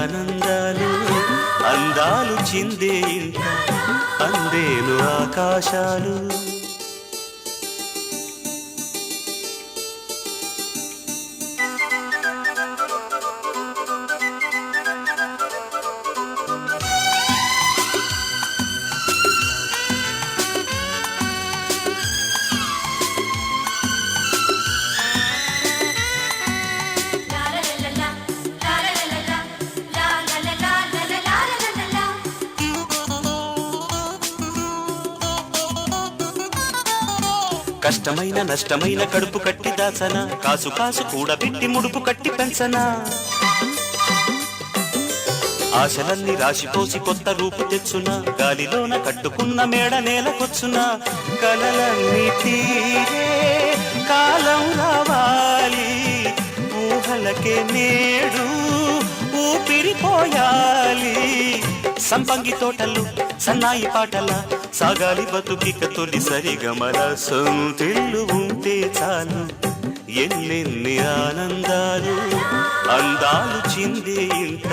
ఆనందాలు అందాలు చిందే ఇంత అందేను ఆకాశాలు. కష్టమైన నష్టమైన కడుపు కట్టి దాచన, కాసు కాసు కూడబెట్టి ముడుపు కట్టి పెంచనా, ఆశలన్నీ రాశిపోసి కొత్త రూపు తెచ్చునా, గాలిలోన కట్టుకున్న మేడ నేలకొచ్చునా, కలలన్నీ తీరే కాలం రావాలి, ఊహలకే నేడు ఊపిరిపోయాలి, సంపంగి తోటలు సన్నాయి పాటల సాగాలి బతుకిక తొలి సరిగమల, సొంతిల్లు ఉంటే చాలు ఎన్నెన్ని ఆనందాలు అందాలు చిందే ఇంత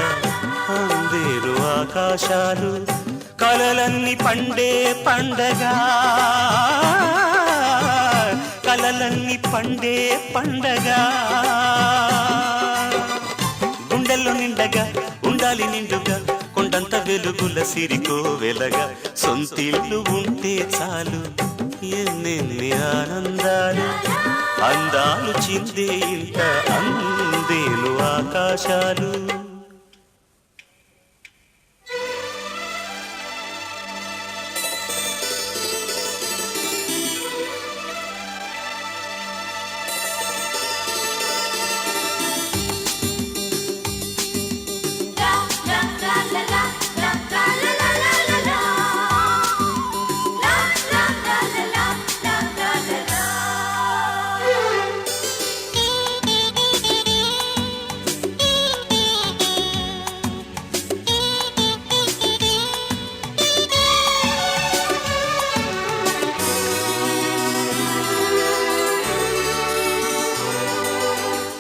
అందేరు ఆకాశాలు, కలలన్నీ పండే పండగ కలలన్నీ పండే పండగ, గుండెల్లో నిండగా ఉండాలి నిండుగా కొండంత వెలుగుల సిరికో వెలగా, సొంతిల్లు ఉంటే చాలు ఎన్నెన్ని ఆనందాలు అందాలు చిందే ఇంత అందేను ఆకాశాలు.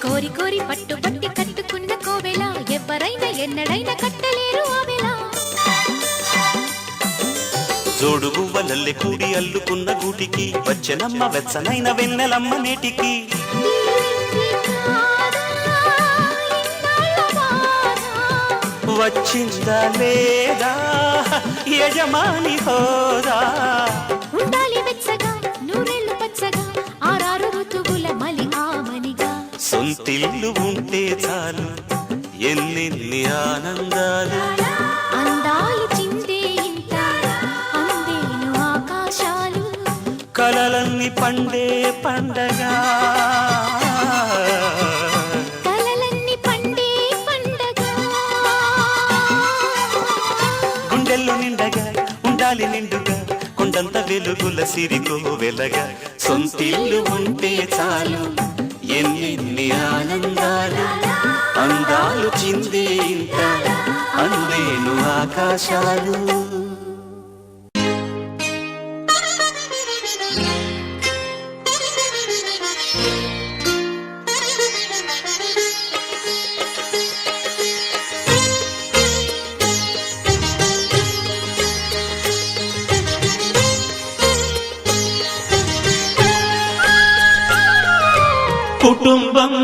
కోరి కోరి పట్టు పట్టి కట్టుకున్న కోవెల ఎవరైనా ఎన్నడైనా కట్టలేరు ఆవెల, జోడు గువ్వలల్లె కూడి అల్లుకున్న గూటికి వచ్చెనమ్మ వెచ్చనైన వెన్నెలమ్మ నేటికి, వచ్చిందా లేదా యజమాని హోదా, ఉండాలి వెచ్చగా నూరెళ్ళు పచ్చగా ఆరారు ఋతువుల మలి ఆమనిగా, సొంతిల్లు ఉంటే చాలు ఎన్నెన్ని ఆనందాలు అందాలు చిందే ఇంత అందేను ఆకాశాలు, కలలన్నీ పండే పండగ కలలన్నీ పండే పండగ, గుండెల్లో నిండగా ఉండాలి నిండుగా కొండంత వెలుగుల సిరికో వెలగా, సొంతిల్లు ఉంటే చాలు ఎన్నెన్ని ఆనందాలు అందాలు చిందే ఇంత అందేను ఆకాశాలు. కుటుంబం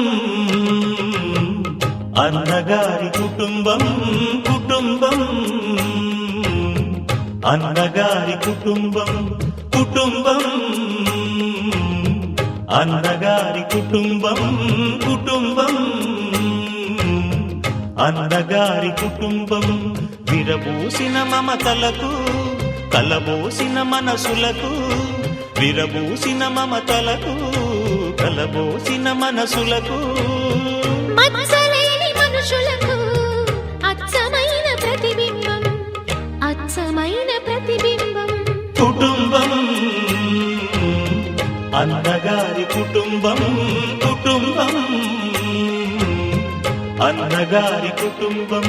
అన్నగారి కుటుంబం, కుటుంబం అన్నగారి కుటుంబం, కుటుంబం అన్నగారి కుటుంబం, కుటుంబం అన్నగారి కుటుంబం, విరబూసిన మమతలకు కలబోసిన మనసులకు, విరబూసిన మమతలకు కలబోసిన మనసులకు, మచ్చలేని మనుషులకు అచ్చమైన ప్రతిబింబం, అచ్చమైన ప్రతిబింబం, కుటుంబం అన్నగారి కుటుంబం, కుటుంబం అన్నగారి కుటుంబం.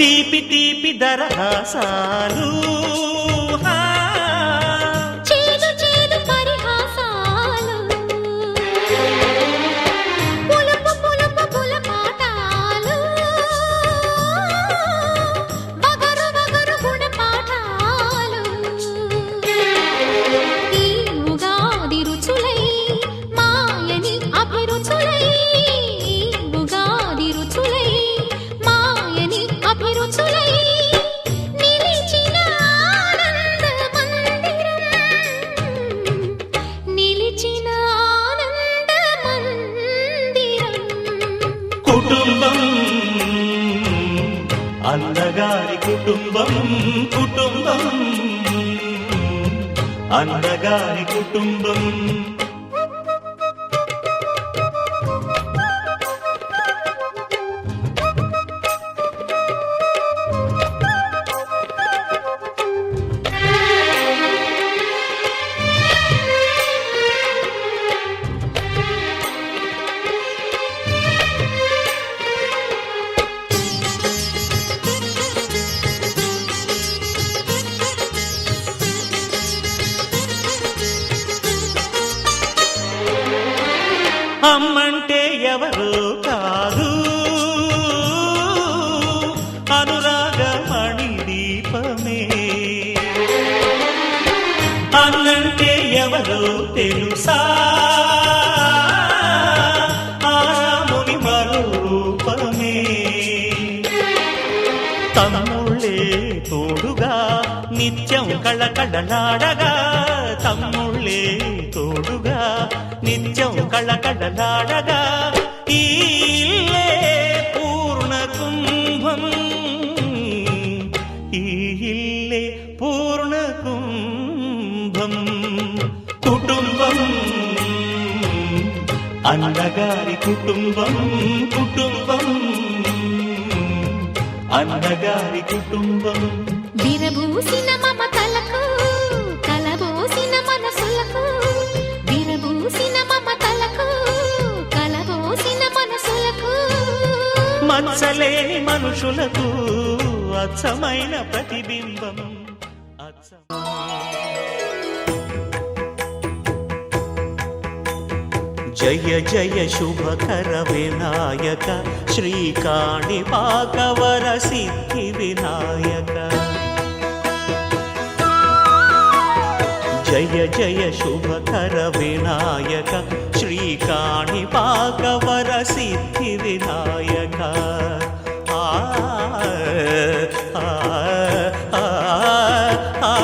తీపి తీపి దరహాసాలు చేదు చేదు పరిహాసాలు పులుపు పులుపు పులపాటాలు వగరు వగరు గుణపాఠాలు ఈ ఉగాది రుచులై మాయని అభిరుచులై ఉగాది రుచులై మాయని అభిరుచులై నిలిచిన ఆనంద మందిరం నిలిచిన ఆనంద మందిరం కుటుంబం అందగారి కుటుంబం కుటుంబం అందగారి కుటుంబం అమ్మంటే ఎవరో కాదు అనురాగమణి దీపమే అన్నంటే ఎవరో తెలుసా ఆరాముని మరో రూపమే తమ్ముళ్ళే తోడుగా నిత్యం కళకళలాడగా తమ్ముళ్ళే తోడుగా నిత్యం కళకళలాడగా ఈ ఇల్లే పూర్ణ కుంభం ఈ ఇల్లే పూర్ణ కుంభం కుటుంబం అన్నగారి కుటుంబం కుటుంబం అన్నగారి కుటుంబం విరబూసిన మమతలకు కలబోసిన మనసులకు విరబూసిన మమతలకు కలబోసిన మనసులకు మచ్చలేని మనుషులకు అచ్చమైన ప్రతిబింబం జయ జయ శుభకర వినాయక శ్రీకాణిపాకవర సిద్ధి వినాయక జయ జయ శుభకర వినాయక శ్రీకాణిపాకవర సిద్ధి వినాయక ఆ ఆ ఆ ఆ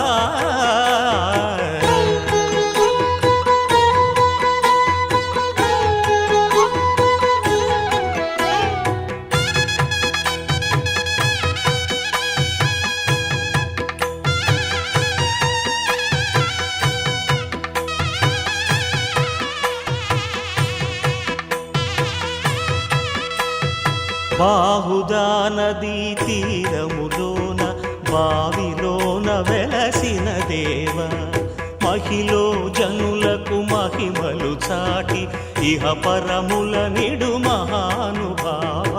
బాహుదా నదీ తీరములోన బావిలోన వెలసిన దేవ మహిలో జనులకు మహిమలు చాటి ఇహ పరముల నిడు మహానుభావ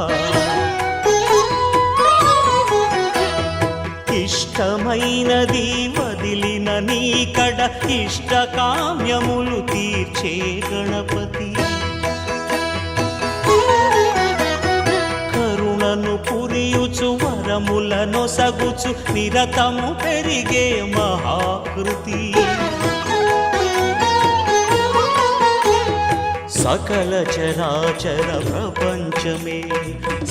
ఇష్టమైనది వదిలిన నీకడ ఇష్ట కామ్యములు తీర్చే గణపతి కరుణను పురియుచు వరములను సగుచు నిరతము పెరిగే మహాకృతి సకల చరాచర ప్రపంచమే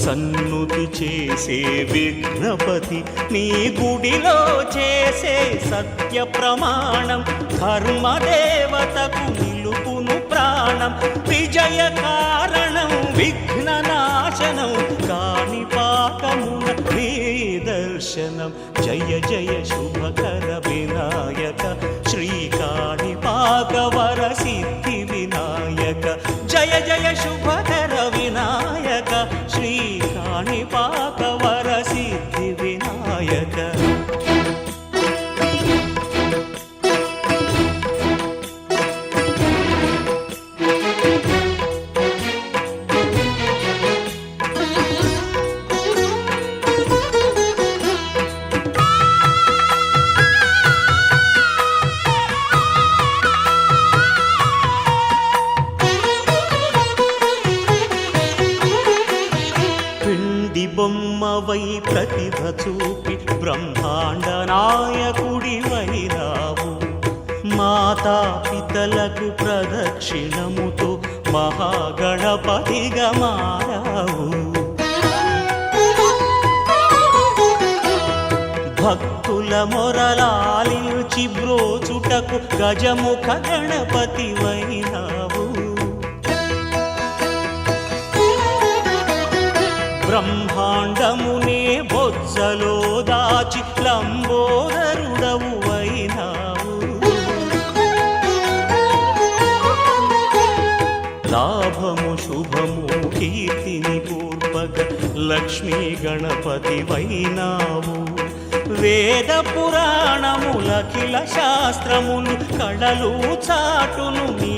సన్నుతి చేసే విఘ్నపతి నీ గుడిలో చేసే సత్య ప్రమాణం ధర్మదేవతకు నిలుపును ప్రాణం విజయ కారణం విఘ్న నాశనం కాణిపాకమున నీ దర్శనం జయ జయ శుభకర వినాయక శ్రీకాణిపాకవర సిద్ధి వినాయక జయ జయ శుభకర వినాయక శ్రీకాణిపాకవర సిద్ధి వినాయక పిండి బొమ్మవై ప్రతిభ చూపి బ్రహ్మాండ నాయకుడివైనావు. మాతా పితలకు ప్రదక్షిణముతో మహాగణపతిగా మారావు. భక్తుల మొరలాలించి బ్రోచుటకు గజముఖ గణపతివైనావు. బ్రహ్మాండమునే బొజ్జలో దాచి లంబోదరుడవు అయినావు. లాభము శుభము కీర్తిని పూర్వక లక్ష్మీ గణపతివైనావు. వేద పురాణములఖిల శాస్త్రములు కళలు చాటును నీ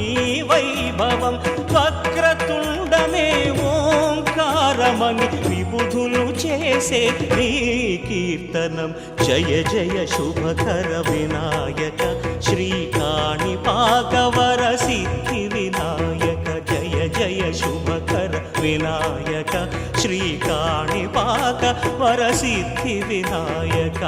వైభవం. వక్రతుండమే ఓంకారమని విబుధులు చేసే నీ కీర్తనం. జయ జయ శుభకర వినాయక శ్రీకాణిపాకవర సిద్ధి వినాయక. జయ జయ శుభకర వినాయక శ్రీకాణిపాక వరసిద్ధి వినాయక.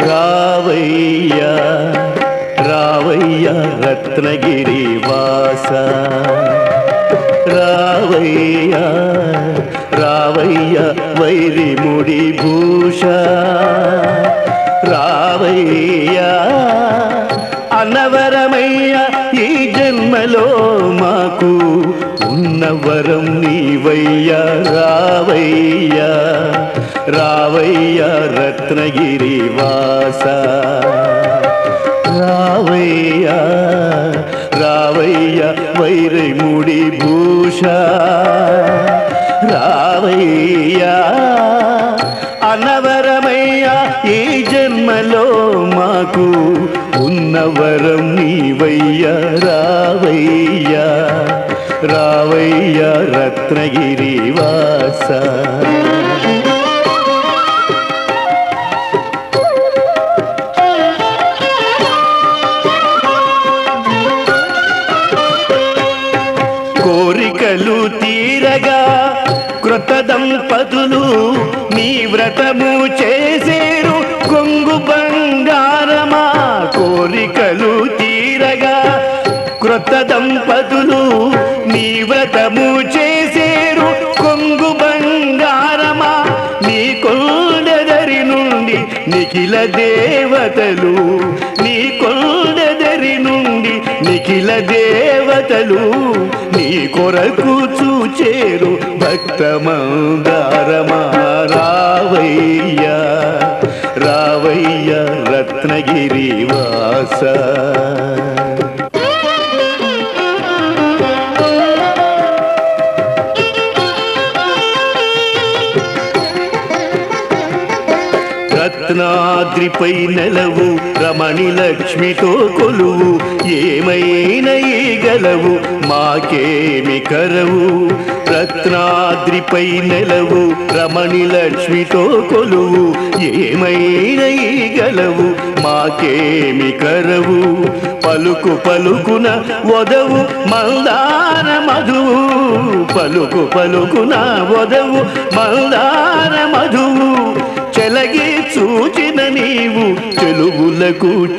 రావయ్యా రావయ్యా రత్నగిరి వాస. రావయ్యా రావయ్యా వైరిముడి భూష. రావయ్యా అన్నవరమయ్యా ఈ జన్మలో మాకు ఉన్నవరం నీవయ్యా. రావయ్యా రావయ్యా రత్నగిరి వాస. రావయ్యా రావయ్యా వైరిముడి భూష. రావయ్యా అనవరమయ్యా ఈ జన్మలో మాకు ఉన్నవరం నీవయ్యా. రావయ్యా రావయ్యా రత్నగిరి వాస. కోరికలు తీరగా కృత దంపతులు నీ వ్రతము చేసేరు కొంగు బంగారమా. కోరికలు తీరగా కృత దంపతులు నీ వ్రతము చేసేరు కొంగు బంగారమా. నీ కొండదరి నుండి నిఖిల దేవతలు, నీ కొండదరి నుండి నిఖిల దేవతలు నీ కొరకు చూచేరు భక్త మందారమా. రావయ్యా రావయ్యా రత్నగిరి వాస. రత్నాద్రిపై నెలవు రమణి లక్ష్మితో కొలువు. ఏమైనా గలవు మాకేమి కరవు. రత్నాద్రిపై నెలవు రమణి లక్ష్మితో కొలువు. ఏమైనా గలవు మాకేమి కరవు. పలుకు పలుకున వదవు మందార మధువు. పలుకు పలుకున వదవు మందార మధువు. చెలగి చూచిన నీవు చెలుగులకు